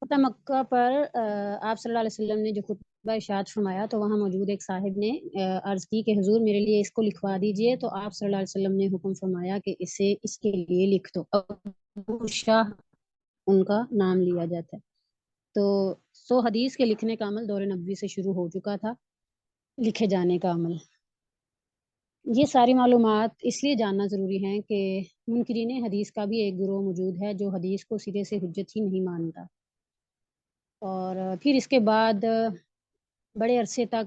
فتح مکہ پر آپ صلی اللہ علیہ وسلم نے جو خطبہ ارشاد فرمایا تو وہاں موجود ایک صاحب نے عرض کی کہ حضور میرے لیے اس کو لکھوا دیجئے، تو آپ صلی اللہ علیہ وسلم نے حکم فرمایا کہ اسے اس کے لیے لکھ دو۔ ابو شاہ ان کا نام لیا جاتا ہے۔ تو حدیث کے لکھنے کا عمل دور نبوی سے شروع ہو چکا تھا، لکھے جانے کا عمل۔ یہ ساری معلومات اس لیے جاننا ضروری ہے کہ منکرین حدیث کا بھی ایک گروہ موجود ہے جو حدیث کو سرے سے حجت ہی نہیں مانتا، اور پھر اس کے بعد بڑے عرصے تک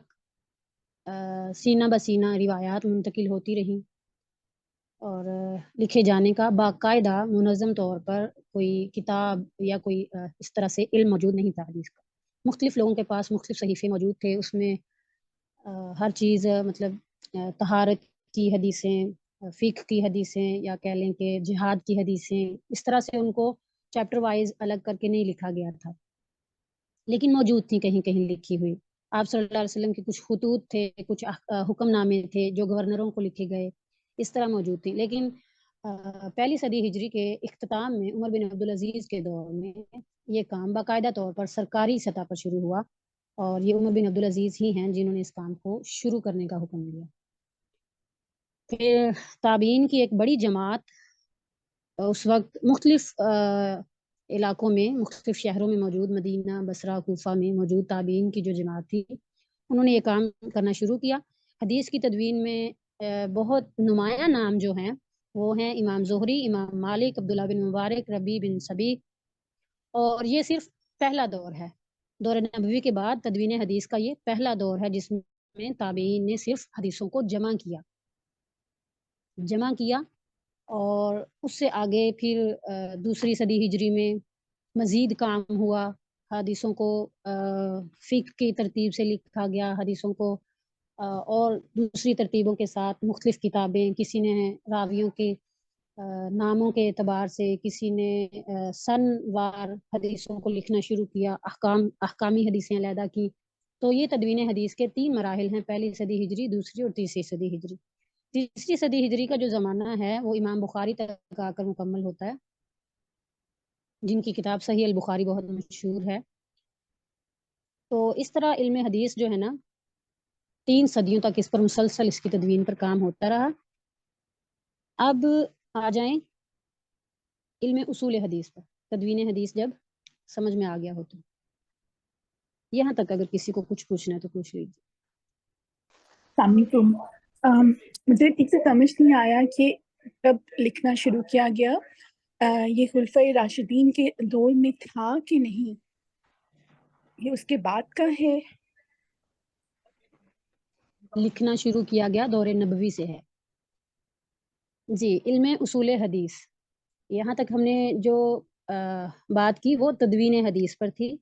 سینہ بسینہ روایات منتقل ہوتی رہیں، اور لکھے جانے کا باقاعدہ منظم طور پر کوئی کتاب یا کوئی اس طرح سے علم موجود نہیں تھا حدیث کا۔ مختلف لوگوں کے پاس مختلف صحیفے موجود تھے، اس میں ہر چیز مطلب طہارت کی حدیثیں، فقہ کی حدیثیں، یا کہہ لیں کہ جہاد کی حدیثیں، اس طرح سے ان کو چیپٹر وائز الگ کر کے نہیں لکھا گیا تھا، لیکن موجود تھی کہیں کہیں لکھی ہوئی۔ آپ صلی اللہ علیہ وسلم کے کچھ خطوط تھے، کچھ حکم نامے تھے جو گورنروں کو لکھے گئے، اس طرح موجود تھی۔ لیکن پہلی صدی ہجری کے اختتام میں عمر بن عبدالعزیز کے دور میں یہ کام باقاعدہ طور پر سرکاری سطح پر شروع ہوا، اور یہ عمر بن عبدالعزیز ہی ہیں جنہوں نے اس کام کو شروع کرنے کا حکم دیا۔ پھر تابعین کی ایک بڑی جماعت اس وقت مختلف علاقوں میں، مختلف شہروں میں موجود، مدینہ، بصرہ، کوفہ میں موجود تابعین کی جو جماعت تھی، انہوں نے یہ کام کرنا شروع کیا۔ حدیث کی تدوین میں بہت نمایاں نام جو ہیں وہ ہیں امام زہری، امام مالک، عبداللہ بن مبارک، ربیع بن سبی، اور یہ صرف پہلا دور ہے۔ دور نبوی کے بعد تدوین حدیث کا یہ پہلا دور ہے جس میں تابعین نے صرف حدیثوں کو جمع کیا، اور اس سے آگے پھر دوسری صدی ہجری میں مزید کام ہوا، حدیثوں کو فقہ کی ترتیب سے لکھا گیا، حدیثوں کو اور دوسری ترتیبوں کے ساتھ مختلف کتابیں، کسی نے راویوں کے ناموں کے اعتبار سے، کسی نے سن وار حدیثوں کو لکھنا شروع کیا، احکامی حدیثیں علیحدہ کی۔ تو یہ تدوین حدیث کے 3 مراحل ہیں، پہلی صدی ہجری، دوسری اور تیسری صدی ہجری۔ تیسری صدی ہجری کا جو زمانہ ہے وہ امام بخاری تک آ کر مکمل ہوتا ہے، جن کی کتاب صحیح البخاری بہت مشہور ہے۔ تو اس طرح علم حدیث جو ہے نا 3 صدیوں تک اس پر مسلسل اس کی تدوین پر کام ہوتا رہا۔ اب آ جائیں علم اصول حدیث پر۔ تدوین حدیث جب سمجھ میں آ گیا ہو تو یہاں تک اگر کسی کو کچھ پوچھنا ہے تو پوچھ لیجیے۔ السلام علیکم۔ مجھے ٹھیک سے سمجھ نہیں آیا کہ کب لکھنا شروع کیا گیا، یہ خلفۂ راشدین کے دور میں تھا کہ نہیں، یہ اس کے بعد کا ہے؟ لکھنا شروع کیا گیا دور نبوی سے ہے جی۔ علم اصول حدیث، یہاں تک ہم نے جو بات کی وہ تدوین حدیث پر تھی۔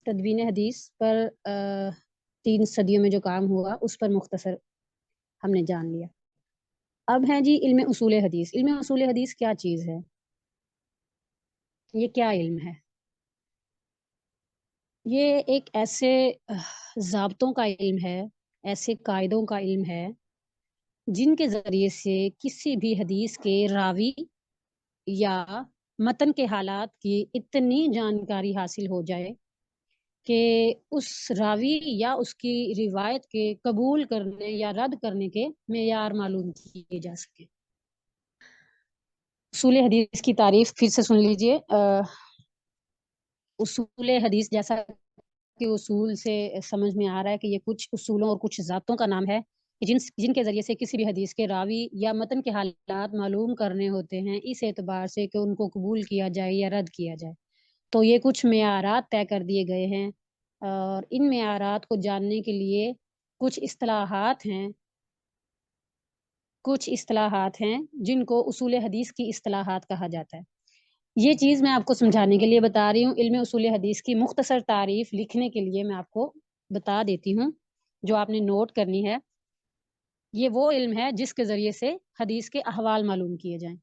تدوین حدیث پر 3 صدیوں میں جو کام ہوا اس پر مختصر ہم نے جان لیا۔ اب ہے جی علم اصول حدیث۔ علم اصول حدیث کیا چیز ہے؟ یہ کیا علم ہے؟ یہ ایک ایسے ضابطوں کا علم ہے، ایسے قاعدوں کا علم ہے جن کے ذریعے سے کسی بھی حدیث کے راوی یا متن کے حالات کی اتنی جانکاری حاصل ہو جائے کہ اس راوی یا اس کی روایت کے قبول کرنے یا رد کرنے کے معیار معلوم کیے جا سکے۔ اصول حدیث کی تعریف پھر سے سن لیجئے۔ اصول حدیث جیسا کہ اصول سے سمجھ میں آ رہا ہے کہ یہ کچھ اصولوں اور کچھ ضابطوں کا نام ہے جن کے ذریعے سے کسی بھی حدیث کے راوی یا متن کے حالات معلوم کرنے ہوتے ہیں، اس اعتبار سے کہ ان کو قبول کیا جائے یا رد کیا جائے۔ تو یہ کچھ معیارات طے کر دیے گئے ہیں، اور ان معیارات کو جاننے کے لیے کچھ اصطلاحات ہیں جن کو اصول حدیث کی اصطلاحات کہا جاتا ہے۔ یہ چیز میں آپ کو سمجھانے کے لیے بتا رہی ہوں۔ علم اصول حدیث کی مختصر تعریف لکھنے کے لیے میں آپ کو بتا دیتی ہوں جو آپ نے نوٹ کرنی ہے۔ یہ وہ علم ہے جس کے ذریعے سے حدیث کے احوال معلوم کیے جائیں۔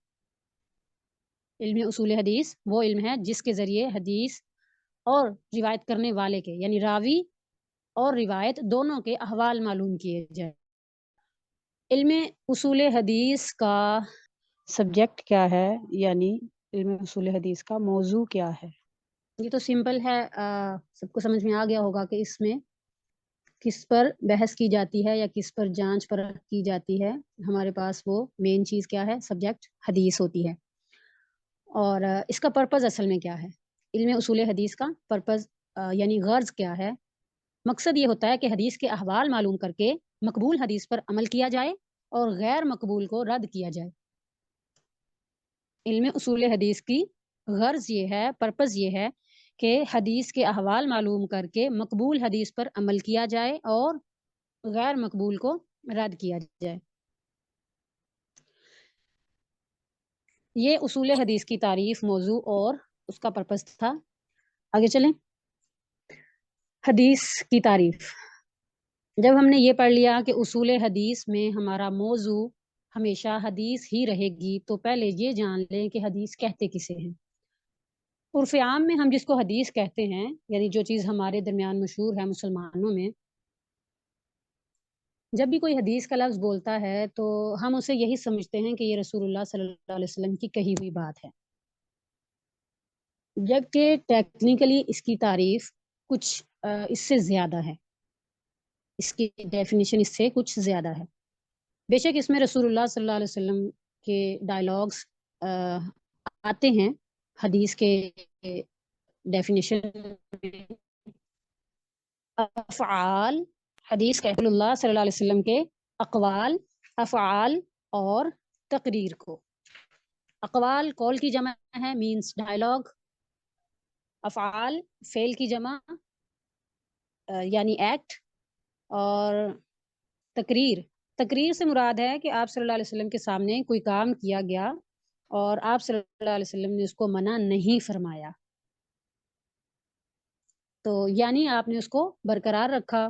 علم اصول حدیث وہ علم ہے جس کے ذریعے حدیث اور روایت کرنے والے کے، یعنی راوی اور روایت دونوں کے احوال معلوم کیے جائیں۔ علم اصول حدیث کا سبجیکٹ کیا ہے، یعنی علم اصول حدیث کا موضوع کیا ہے؟ یہ تو سمپل ہے، سب کو سمجھ میں آ گیا ہوگا کہ اس میں کس پر بحث کی جاتی ہے یا کس پر جانچ پرکھ کی جاتی ہے. ہمارے پاس وہ مین چیز کیا ہے؟ سبجیکٹ حدیث ہوتی ہے. اور اس کا پرپز اصل میں کیا ہے؟ علم اصول حدیث کا پرپز یعنی غرض کیا ہے؟ مقصد یہ ہوتا ہے کہ حدیث کے احوال معلوم کر کے مقبول حدیث پر عمل کیا جائے اور غیر مقبول کو رد کیا جائے. علم اصول حدیث کی غرض یہ ہے، پرپز یہ ہے کہ حدیث کے احوال معلوم کر کے مقبول حدیث پر عمل کیا جائے اور غیر مقبول کو رد کیا جائے. یہ اصول حدیث کی تعریف، موضوع اور اس کا پرپز تھا. آگے چلیں. حدیث کی تعریف. جب ہم نے یہ پڑھ لیا کہ اصول حدیث میں ہمارا موضوع ہمیشہ حدیث ہی رہے گی، تو پہلے یہ جان لیں کہ حدیث کہتے کسے ہیں. عرف عام میں ہم جس کو حدیث کہتے ہیں، یعنی جو چیز ہمارے درمیان مشہور ہے مسلمانوں میں، جب بھی کوئی حدیث کا لفظ بولتا ہے تو ہم اسے یہی سمجھتے ہیں کہ یہ رسول اللہ صلی اللہ علیہ وسلم کی کہی ہوئی بات ہے، جبکہ ٹیکنیکلی اس کی تعریف کچھ اس سے زیادہ ہے. اس کی ڈیفینیشن اس سے کچھ زیادہ ہے. بے شک اس میں رسول اللہ صلی اللہ علیہ وسلم کے ڈائلاگس آتے ہیں حدیث کے ڈیفینیشن میں. افعال، حدیث کہ رسول اللہ صلی اللہ علیہ وسلم کے اقوال، افعال اور تقریر کو. اقوال قول کی جمع ہے، مینس ڈائلاگ. افعال فعل کی جمع یعنی ایکٹ. اور تقریر سے مراد ہے کہ آپ صلی اللہ علیہ وسلم کے سامنے کوئی کام کیا گیا اور آپ صلی اللہ علیہ وسلم نے اس کو منع نہیں فرمایا، تو یعنی آپ نے اس کو برقرار رکھا.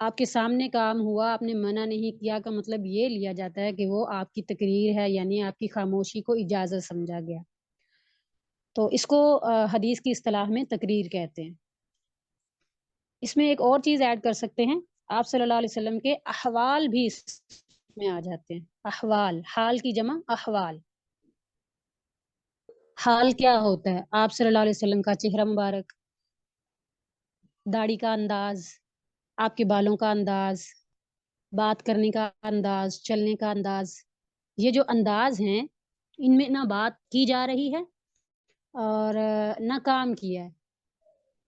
آپ کے سامنے کام ہوا، آپ نے منع نہیں کیا، کا مطلب یہ لیا جاتا ہے کہ وہ آپ کی تقریر ہے، یعنی آپ کی خاموشی کو اجازت سمجھا گیا. تو اس کو حدیث کی اصطلاح میں تقریر کہتے ہیں. اس میں ایک اور چیز ایڈ کر سکتے ہیں، آپ صلی اللہ علیہ وسلم کے احوال بھی اس میں آ جاتے ہیں. احوال، حال کی جمع احوال. حال کیا ہوتا ہے؟ آپ صلی اللہ علیہ وسلم کا چہرہ مبارک، داڑھی کا انداز، آپ کے بالوں کا انداز، بات کرنے کا انداز، چلنے کا انداز. یہ جو انداز ہیں ان میں نہ بات کی جا رہی ہے اور نہ کام کیا ہے.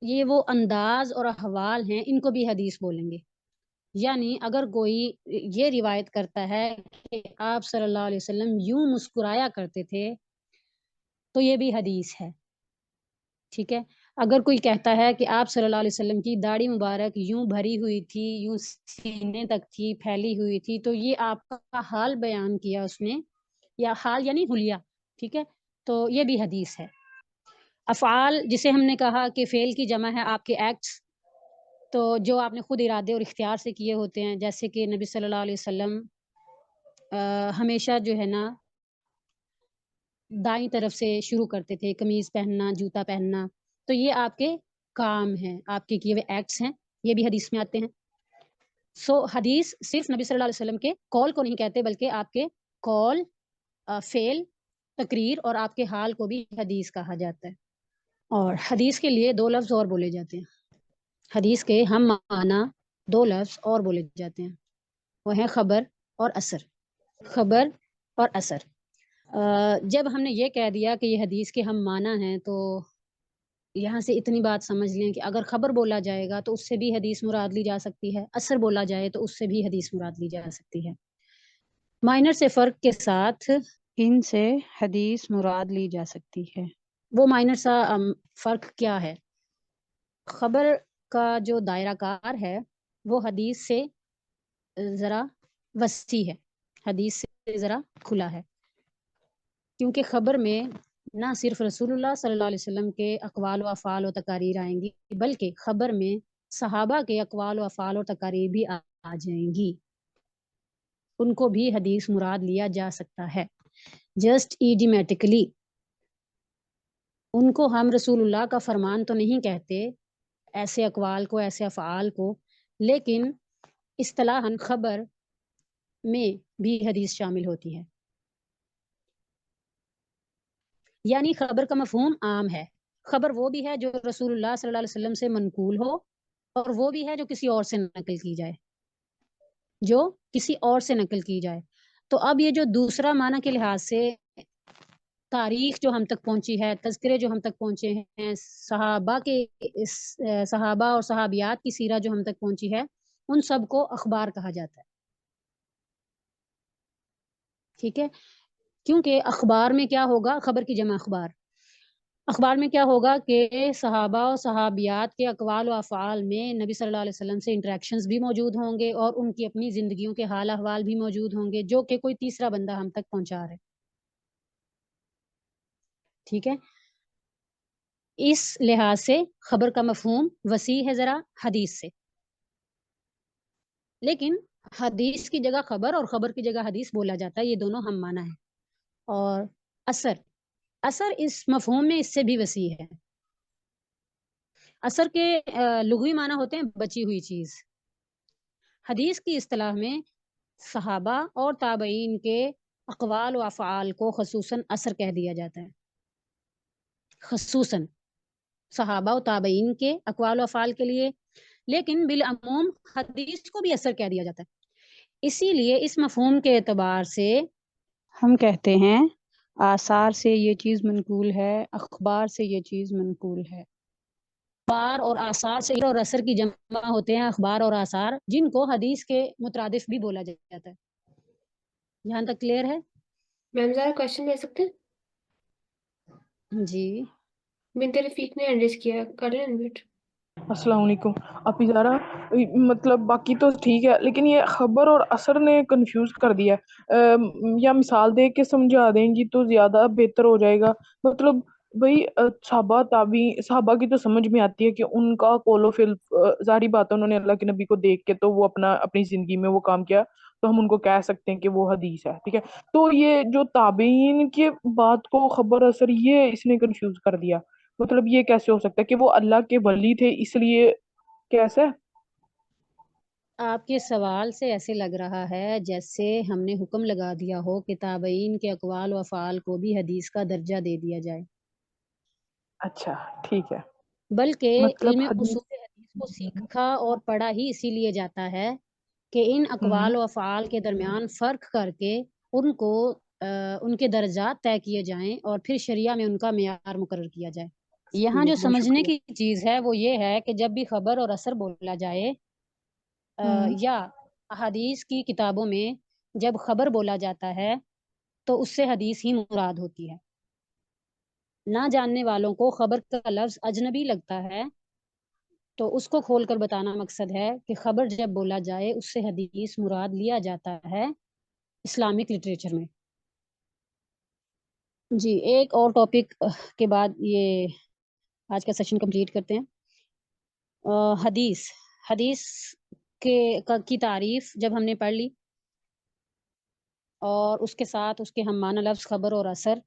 یہ وہ انداز اور احوال ہیں، ان کو بھی حدیث بولیں گے. یعنی اگر کوئی یہ روایت کرتا ہے کہ آپ صلی اللہ علیہ وسلم یوں مسکرایا کرتے تھے تو یہ بھی حدیث ہے. ٹھیک ہے. اگر کوئی کہتا ہے کہ آپ صلی اللہ علیہ وسلم کی داڑھی مبارک یوں بھری ہوئی تھی، یوں سینے تک تھی، پھیلی ہوئی تھی، تو یہ آپ کا حال بیان کیا اس نے، یا حال یعنی حلیہ. ٹھیک ہے، تو یہ بھی حدیث ہے. افعال جسے ہم نے کہا کہ فعل کی جمع ہے آپ کے ایکٹس، تو جو آپ نے خود ارادے اور اختیار سے کیے ہوتے ہیں، جیسے کہ نبی صلی اللہ علیہ وسلم ہمیشہ جو ہے نا دائیں طرف سے شروع کرتے تھے، قمیض پہننا، جوتا پہننا، تو یہ آپ کے کام ہیں، آپ کے کیے ہوئے ایکٹس ہیں، یہ بھی حدیث میں آتے ہیں. حدیث صرف نبی صلی اللہ علیہ وسلم کے قول کو نہیں کہتے، بلکہ آپ کے قول، فعل، تقریر اور آپ کے حال کو بھی حدیث کہا جاتا ہے. اور حدیث کے لیے دو لفظ اور بولے جاتے ہیں. حدیث کے ہم معنی دو لفظ اور بولے جاتے ہیں، وہ ہیں خبر اور اثر. خبر اور اثر. جب ہم نے یہ کہہ دیا کہ یہ حدیث کے ہم معنی ہیں، تو یہاں سے اتنی بات سمجھ لیں کہ اگر خبر بولا جائے گا تو اس سے بھی حدیث مراد لی جا سکتی ہے، اثر بولا جائے تو اس سے بھی حدیث مراد لی جا سکتی ہے. مائنر سے فرق کے ساتھ ان سے حدیث مراد لی جا سکتی ہے. وہ مائنر سا فرق کیا ہے؟ خبر کا جو دائرہ کار ہے وہ حدیث سے ذرا وسیع ہے، حدیث سے ذرا کھلا ہے، کیونکہ خبر میں نہ صرف رسول اللہ صلی اللہ علیہ وسلم کے اقوال و افعال و تقاریر آئیں گی، بلکہ خبر میں صحابہ کے اقوال و افعال و تقاریر بھی آ جائیں گی. ان کو بھی حدیث مراد لیا جا سکتا ہے، جسٹ ایڈیمیٹکلی. ان کو ہم رسول اللہ کا فرمان تو نہیں کہتے، ایسے اقوال کو، ایسے افعال کو، لیکن اصطلاحاً خبر میں بھی حدیث شامل ہوتی ہے. یعنی خبر کا مفہوم عام ہے. خبر وہ بھی ہے جو رسول اللہ صلی اللہ علیہ وسلم سے منقول ہو، اور وہ بھی ہے جو کسی اور سے نقل کی جائے، جو کسی اور سے نقل کی جائے. تو اب یہ جو دوسرا معنی کے لحاظ سے تاریخ جو ہم تک پہنچی ہے، تذکرے جو ہم تک پہنچے ہیں، صحابہ اور صحابیات کی سیرت جو ہم تک پہنچی ہے، ان سب کو اخبار کہا جاتا ہے. ٹھیک ہے، کیونکہ اخبار میں کیا ہوگا، خبر کی جمع اخبار. اخبار میں کیا ہوگا کہ صحابہ و صحابیات کے اقوال و افعال میں نبی صلی اللہ علیہ وسلم سے انٹریکشنز بھی موجود ہوں گے، اور ان کی اپنی زندگیوں کے حال احوال بھی موجود ہوں گے، جو کہ کوئی تیسرا بندہ ہم تک پہنچا رہے. ٹھیک ہے، اس لحاظ سے خبر کا مفہوم وسیع ہے ذرا حدیث سے. لیکن حدیث کی جگہ خبر اور خبر کی جگہ حدیث بولا جاتا ہے، یہ دونوں ہم معنی ہیں. اور اثر اس مفہوم میں اس سے بھی وسیع ہے. اثر کے لغوی معنی ہوتے ہیں بچی ہوئی چیز. حدیث کی اصطلاح میں صحابہ اور تابعین کے اقوال و افعال کو خصوصاً اثر کہہ دیا جاتا ہے. خصوصاً صحابہ و تابعین کے اقوال و افعال کے لیے، لیکن بالعموم حدیث کو بھی اثر کہہ دیا جاتا ہے. اسی لیے اس مفہوم کے اعتبار سے ہم کہتے ہیں آثار سے یہ چیز منقول ہے، اخبار سے یہ چیز منقول ہے. اخبار اور آثار سے اور اثر کی جمع ہوتے ہیں اخبار اور آثار، جن کو حدیث کے مترادف بھی بولا جاتا ہے. یہاں تک کلیئر ہے؟ میم ذرا کوشچن لے سکتے ہیں؟ جی بنت رفیق نے انڈس کیا، کر لیں انویٹ. السلام علیکم. آپ ادارہ مطلب باقی تو ٹھیک ہے، لیکن یہ خبر اور اثر نے کنفیوز کر دیا. یا مثال دے کے سمجھا دیں گی تو زیادہ بہتر ہو جائے گا. مطلب بھائی صحابہ کی تو سمجھ میں آتی ہے کہ ان کا قول و فعل، ظاہری بات ہے انہوں نے اللہ کے نبی کو دیکھ کے تو وہ اپنی زندگی میں وہ کام کیا، تو ہم ان کو کہہ سکتے ہیں کہ وہ حدیث ہے. ٹھیک ہے، تو یہ جو تابعین کی بات کو خبر اثر، یہ اس نے کنفیوز کر دیا. مطلب یہ کیسے ہو سکتا ہے کہ وہ اللہ کے ولی تھے اس لیے؟ کیسے؟ آپ کے سوال سے ایسے لگ رہا ہے جیسے ہم نے حکم لگا دیا ہو کہ تابعین کے اقوال و افعال کو بھی حدیث کا درجہ دے دیا جائے. اچھا ٹھیک ہے. بلکہ مطلب علم حدیث. اصول حدیث کو سیکھا اور پڑھا ہی اسی لیے جاتا ہے کہ ان اقوال و افعال کے درمیان فرق کر کے ان کو ان کے درجات طے کیے جائیں اور پھر شریعہ میں ان کا معیار مقرر کیا جائے. یہاں جو بہت سمجھنے شکریہ. کی چیز ہے وہ یہ ہے کہ جب بھی خبر اور اثر بولا جائے یا احادیث کی کتابوں میں جب خبر بولا جاتا ہے تو اس سے حدیث ہی مراد ہوتی ہے. نہ جاننے والوں کو خبر کا لفظ اجنبی لگتا ہے تو اس کو کھول کر بتانا مقصد ہے کہ خبر جب بولا جائے اس سے حدیث مراد لیا جاتا ہے اسلامک لٹریچر میں. جی ایک اور ٹاپک کے بعد یہ آج کا سیشن کمپلیٹ کرتے ہیں. حدیث کی تعریف جب ہم نے پڑھ لی اور اس کے ساتھ اس کے ہم معنی لفظ خبر اور اثر،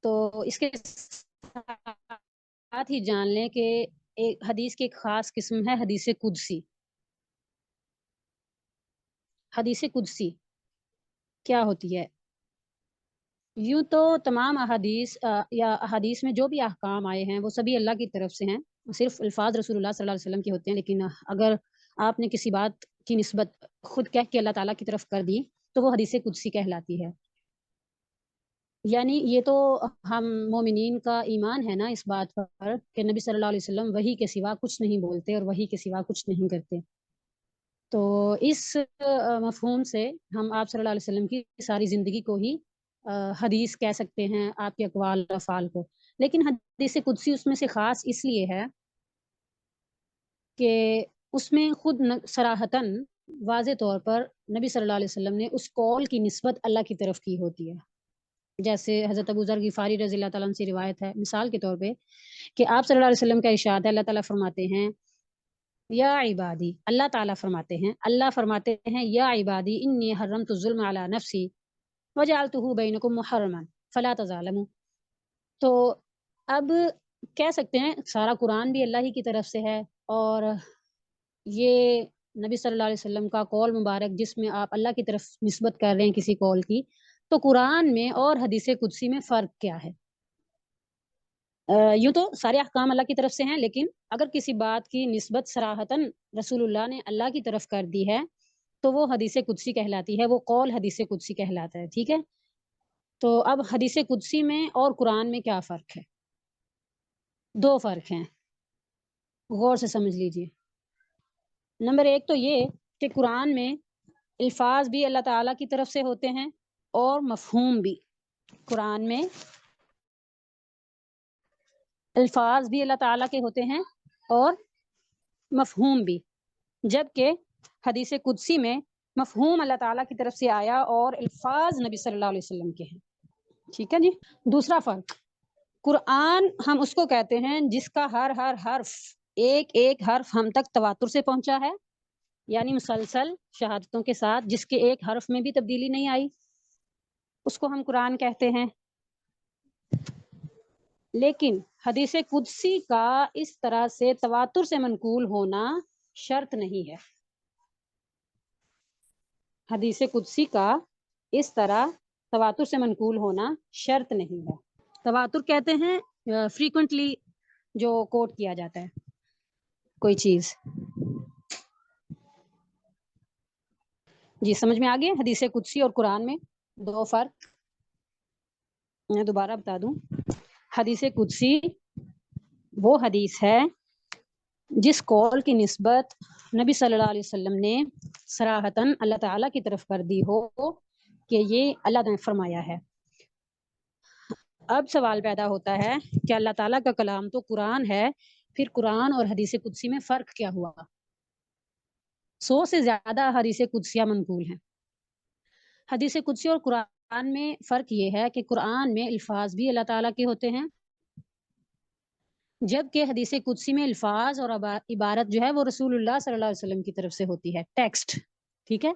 تو اس کے ساتھ ہی جان لیں کہ ایک حدیث کی ایک خاص قسم ہے حدیث قدسی. حدیث قدسی کیا ہوتی ہے؟ یوں تو تمام احادیث یا احادیث میں جو بھی احکام آئے ہیں وہ سبھی اللہ کی طرف سے ہیں، صرف الفاظ رسول اللہ صلی اللہ علیہ وسلم کے ہوتے ہیں. لیکن اگر آپ نے کسی بات کی نسبت خود کہہ کے اللہ تعالیٰ کی طرف کر دی تو وہ حدیث قدسی کہلاتی ہے. یعنی یہ تو ہم مومنین کا ایمان ہے نا اس بات پر کہ نبی صلی اللہ علیہ وسلم وحی کے سوا کچھ نہیں بولتے اور وحی کے سوا کچھ نہیں کرتے. تو اس مفہوم سے ہم آپ صلی اللہ علیہ وسلم کی ساری زندگی کو ہی حدیث کہہ سکتے ہیں، آپ کے اقوال افعال کو. لیکن حدیث قدسی اس میں سے خاص اس لیے ہے کہ اس میں خود صراحتاً واضح طور پر نبی صلی اللہ علیہ وسلم نے اس قول کی نسبت اللہ کی طرف کی ہوتی ہے. جیسے حضرت ابو ذر غفاری رضی اللہ تعالیٰ عنہ سے روایت ہے مثال کے طور پہ کہ آپ صلی اللہ علیہ وسلم کا ارشاد ہے، اللہ تعالیٰ فرماتے ہیں یا عبادی، اللہ تعالیٰ فرماتے ہیں یا عبادی انی حرمت الظلم علی نفسی وجعلتہ بینکم محرما فلا تظالموا. تو اب کہہ سکتے ہیں سارا قرآن بھی اللہ ہی کی طرف سے ہے، اور یہ نبی صلی اللہ علیہ وسلم کا قول مبارک جس میں آپ اللہ کی طرف نسبت کر رہے ہیں کسی قول کی، تو قرآن میں اور حدیث قدسی میں فرق کیا ہے؟ یوں تو سارے احکام اللہ کی طرف سے ہیں، لیکن اگر کسی بات کی نسبت صراحتاً رسول اللہ نے اللہ کی طرف کر دی ہے تو وہ حدیث قدسی کہلاتی ہے، وہ قول حدیث قدسی کہلاتا ہے. ٹھیک ہے، تو اب حدیث قدسی میں اور قرآن میں کیا فرق ہے؟ دو فرق ہیں، غور سے سمجھ لیجئے. نمبر ایک تو یہ کہ قرآن میں الفاظ بھی اللہ تعالیٰ کی طرف سے ہوتے ہیں اور مفہوم بھی. قرآن میں الفاظ بھی اللہ تعالیٰ کے ہوتے ہیں اور مفہوم بھی، جبکہ حدیث قدسی میں مفہوم اللہ تعالیٰ کی طرف سے آیا اور الفاظ نبی صلی اللہ علیہ وسلم کے ہیں. ٹھیک ہے جی. دوسرا فرق، قرآن ہم اس کو کہتے ہیں جس کا ہر حرف ایک ایک حرف ہم تک تواتر سے پہنچا ہے، یعنی مسلسل شہادتوں کے ساتھ، جس کے ایک حرف میں بھی تبدیلی نہیں آئی، اس کو ہم قرآن کہتے ہیں. لیکن حدیث قدسی کا اس طرح سے تواتر سے منقول ہونا شرط نہیں ہے. حدیث قدسی کا اس طرح تواتر سے منقول ہونا شرط نہیں ہے. تواتر کہتے ہیں فریکوینٹلی جو کوٹ کیا جاتا ہے کوئی چیز. جی سمجھ میں آ گیا حدیث قدسی اور قرآن میں دو فرق؟ میں دوبارہ بتا دوں، حدیث قدسی وہ حدیث ہے جس قول کی نسبت نبی صلی اللہ علیہ وسلم نے صراحتاً اللہ تعالیٰ کی طرف کر دی ہو کہ یہ اللہ نے فرمایا ہے. اب سوال پیدا ہوتا ہے کہ اللہ تعالیٰ کا کلام تو قرآن ہے، پھر قرآن اور حدیث قدسی میں فرق کیا ہوا؟ 100 سے زیادہ حدیث قدسیہ منقول ہیں. حدیث قدسی اور قرآن میں فرق یہ ہے کہ قرآن میں الفاظ بھی اللہ تعالیٰ کے ہوتے ہیں، جبکہ حدیث قدسی میں الفاظ اور عبارت جو ہے وہ رسول اللہ صلی اللہ علیہ وسلم کی طرف سے ہوتی ہے، ٹیکسٹ. ٹھیک ہے.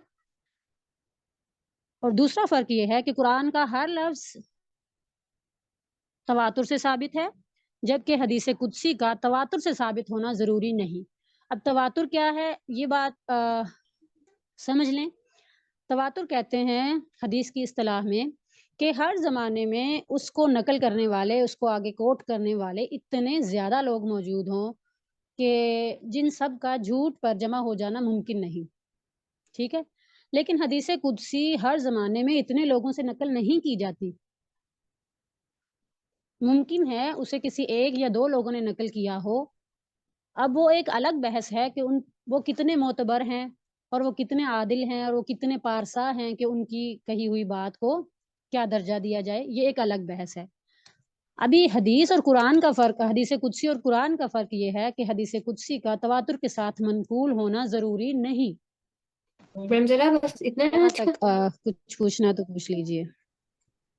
اور دوسرا فرق یہ ہے کہ قرآن کا ہر لفظ تواتر سے ثابت ہے، جبکہ حدیث قدسی کا تواتر سے ثابت ہونا ضروری نہیں. اب تواتر کیا ہے یہ بات سمجھ لیں. تواتر کہتے ہیں حدیث کی اصطلاح میں کہ ہر زمانے میں اس کو نقل کرنے والے، اس کو آگے کوٹ کرنے والے اتنے زیادہ لوگ موجود ہوں کہ جن سب کا جھوٹ پر جمع ہو جانا ممکن نہیں. ٹھیک ہے. لیکن حدیث قدسی ہر زمانے میں اتنے لوگوں سے نقل نہیں کی جاتی. ممکن ہے اسے کسی ایک یا دو لوگوں نے نقل کیا ہو. اب وہ ایک الگ بحث ہے کہ وہ کتنے معتبر ہیں اور وہ کتنے عادل ہیں اور وہ کتنے پارسا ہیں کہ ان کی کہی ہوئی بات کو کیا درجہ دیا جائے، یہ ایک الگ بحث ہے. ابھی حدیث اور قرآن کا فرق، حدیث قدسی اور قرآن کا فرق یہ ہے کہ حدیث قدسی کا تواتر کے ساتھ منقول ہونا ضروری نہیں. میم ذرا بس اتنا ہے یہاں آج کا. تک کچھ پوچھنا تو پوچھ لیجئے.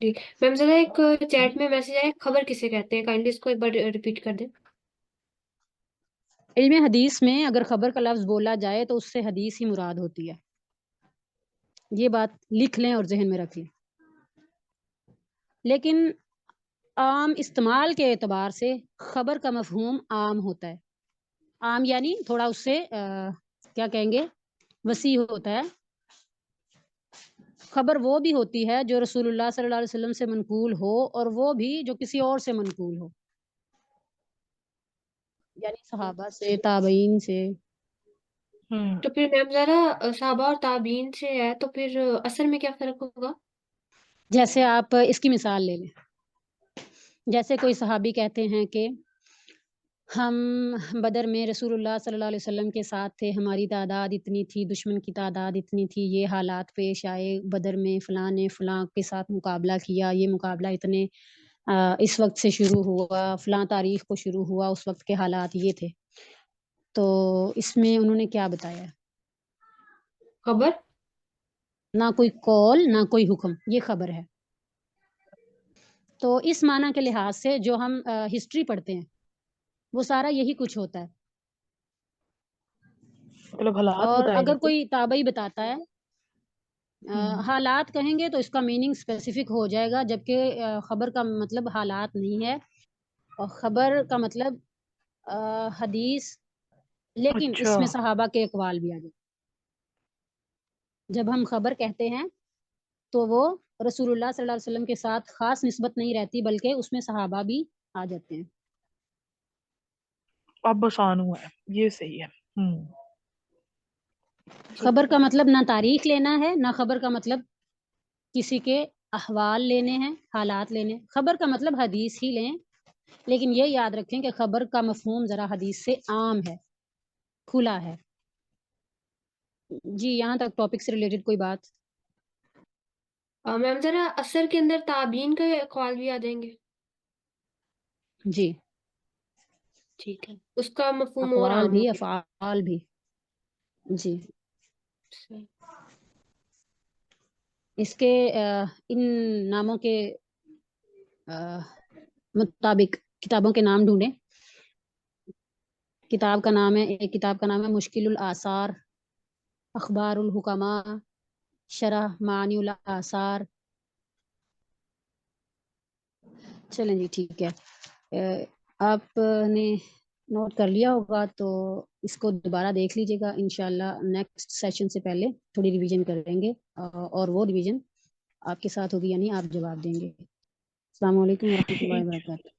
جی میم ذرا ایک چیٹ میں میسج آیا، خبر کسے کہتے ہیں؟ کائنڈلی اس کو ایک بار ریپیٹ کر دیں. علم حدیث میں اگر خبر کا لفظ بولا جائے تو اس سے حدیث ہی مراد ہوتی ہے. یہ بات لکھ لیں اور ذہن میں رکھ لیں. لیکن عام استعمال کے اعتبار سے خبر کا مفہوم عام ہوتا ہے. عام یعنی تھوڑا اس سے کیا کہیں گے، وسیع ہوتا ہے. خبر وہ بھی ہوتی ہے جو رسول اللہ صلی اللہ علیہ وسلم سے منقول ہو اور وہ بھی جو کسی اور سے منقول ہو، یعنی صحابہ سے، تابعین سے. تو پھر میم ذرا صحابہ اور تابعین سے ہے تو پھر اثر میں کیا فرق ہوگا؟ جیسے آپ اس کی مثال لے لیں، جیسے کوئی صحابی کہتے ہیں کہ ہم بدر میں رسول اللہ صلی اللہ علیہ وسلم کے ساتھ تھے، ہماری تعداد اتنی تھی، دشمن کی تعداد اتنی تھی، یہ حالات پیش آئے، بدر میں فلاں نے فلاں کے ساتھ مقابلہ کیا، یہ مقابلہ اتنے اس وقت سے شروع ہوا، فلاں تاریخ کو شروع ہوا، اس وقت کے حالات یہ تھے. تو اس میں انہوں نے کیا بتایا؟ خبر، نہ کوئی قول نہ کوئی حکم، یہ خبر ہے. تو اس معنی کے لحاظ سے جو ہم ہسٹری پڑھتے ہیں وہ سارا یہی کچھ ہوتا ہے. مطلب حالات اور بتائے اگر جاتے. کوئی تابعی بتاتا ہے حالات کہیں گے تو اس کا میننگ اسپیسیفک ہو جائے گا، جبکہ خبر کا مطلب حالات نہیں ہے، اور خبر کا مطلب حدیث، لیکن اچھا. اس میں صحابہ کے اقوال بھی آ جائے. جب ہم خبر کہتے ہیں تو وہ رسول اللہ صلی اللہ علیہ وسلم کے ساتھ خاص نسبت نہیں رہتی بلکہ اس میں صحابہ بھی آ جاتے ہیں. اب آسان ہوا ہے، یہ صحیح ہے. خبر کا مطلب نہ تاریخ لینا ہے، نہ خبر کا مطلب کسی کے احوال لینے ہیں، حالات لینے. خبر کا مطلب حدیث ہی لیں، لیکن یہ یاد رکھیں کہ خبر کا مفہوم ذرا حدیث سے عام ہے، کھلا ہے. جی یہاں تک ٹاپک سے ریلیٹڈ کوئی بات؟ میم ذرا اثر کے اندر تابعین کے اقوال بھی آ جائیں گے. جی ٹھیک ہے، اس کا مفہوم اور اقوال عام بھی ہو گیا. افعال بھی. جی صحیح. اس کے ان ناموں کے مطابق کتابوں کے نام ڈھونڈیں. کتاب کا نام ہے، ایک کتاب کا نام ہے مشکل الآثار، اخبار الحکماء، شرح معانی الآثار. چلیں جی ٹھیک ہے، آپ نے نوٹ کر لیا ہوگا تو اس کو دوبارہ دیکھ لیجیے گا. انشاءاللہ نیکسٹ سیشن سے پہلے تھوڑی ریویژن کریں گے، اور وہ ریویژن آپ کے ساتھ ہوگی، یعنی آپ جواب دیں گے. السلام علیکم ورحمۃ اللہ وبرکاتہ.